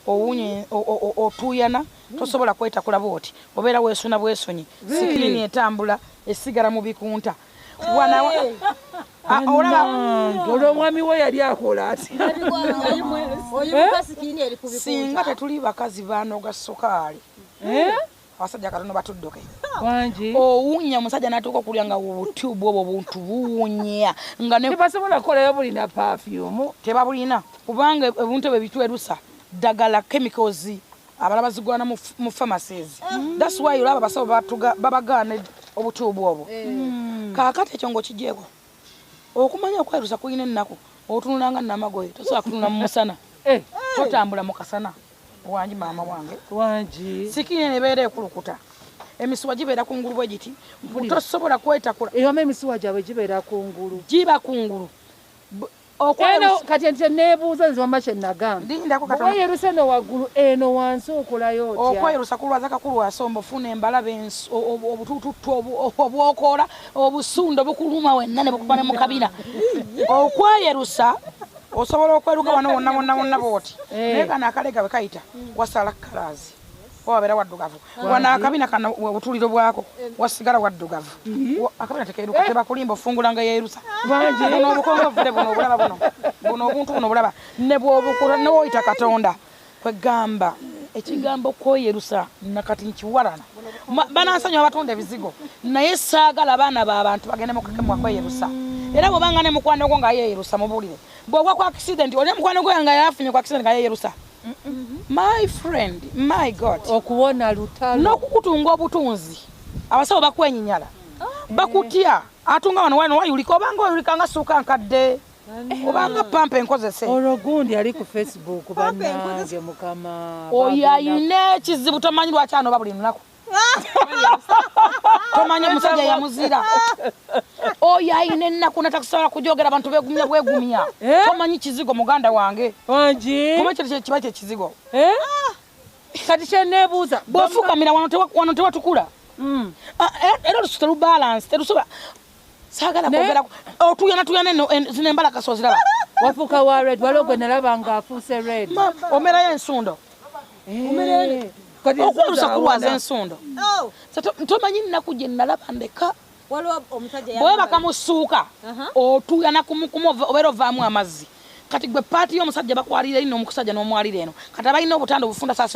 owunye otuyana tosobola kweta kulaba oti obeera weesuna bwesonyi sikini etambula esigala mu bikunta olwo mwami we yali akola ati singa tetuli bakazi banoga sokaali abasajja katono batuddoke owunya omusajja n'atuuka okulya nga obutubu obwo buntu buwunya nga tebasobola kukolayo bulina perfume tebabulina kubanga ebintu ebyo bitwerusa ddagala chemicals abalala bazigwana mu pharmacies. That's why olaba abasawo babagaana obutubu obwo. Kaakati ekyo ng'okigyeko okumanya okwerusa kuyina ennaku otunulanga namagoye tosobola kutunula mu musana totambula mu kasana wangi maama wange wangi sikine nebeera ekulukuta emisuwa gibeera kungulu bwe giti tosobola kwetakula eyoma emisuwa gyabwe gibeera kungulu giba kungulu kati nti neebuuza nzomba kyenagamba eno waggulu eno wansi okolayo otya okwerusa kulwaza kakulu asomba ofuna embalabe obutututtu obwokola obusundo bukuluma wenna ne bukuba ne mu kabina okweyerusa osobola okweruka wano wonna booti naye kano akalega bwe kayita wasala kalaazi wabeera waddugavu wano akabina kano obutuliro bwako wasigala waddugavu akabina tekeeruka tebakulimba ofungulanga yeerusa buno obukongovule buno obulaba buno obuntu buno obulaba ne bw'obukula ne woyita katonda kwegamba ekigambo kweyerusa nakati nkiwalana banansanywa abatunda ebizigo naye saagala abaana b'abantu bagende mu kakemwa kweyerusa era bw'obanga ne mukwano gwo nga yeerusa mubuulire bw'ogwa ku accident oli mukwano gwo nga yafunye ku accident nga yeerusa my friend my god okuwona lutalo n'okukutunga obutunzi abasawo bakwenyinyala bakutya atunga wano wayulika obanga oyulika nga suuka nkadde obanga pampa enkozese olwo gundi ali ku Facebook bannange mukama oyo ayina ekizibu tomanyi lwaki anoba buli lunaku tomanyi omusajja yamuzira oyo ayina ennaku natakusobola kujogera abantu begumya bwegumya tomanyi kizigo muganda wange wangi tomanyi kiba kyekizigo kati kyeneebuuza bw'ofukamira wano tewatukula era olususu terubalance terusobola saagala kwogera otuyana zino embalakaso ziraba wafuuka wa red waliwo gwe nalaba ng'afuuse red omerayo ensundo okwerusa kulwaza ensundo tomanyi nnaku gye nalaba ndeka bwe bakamusuuka otuyana obeera ovaamu amazzi kati gwe paati y'omusajja bakwalira ino omusajja n'omwalira eno kati abalina obutanda obufunda saasi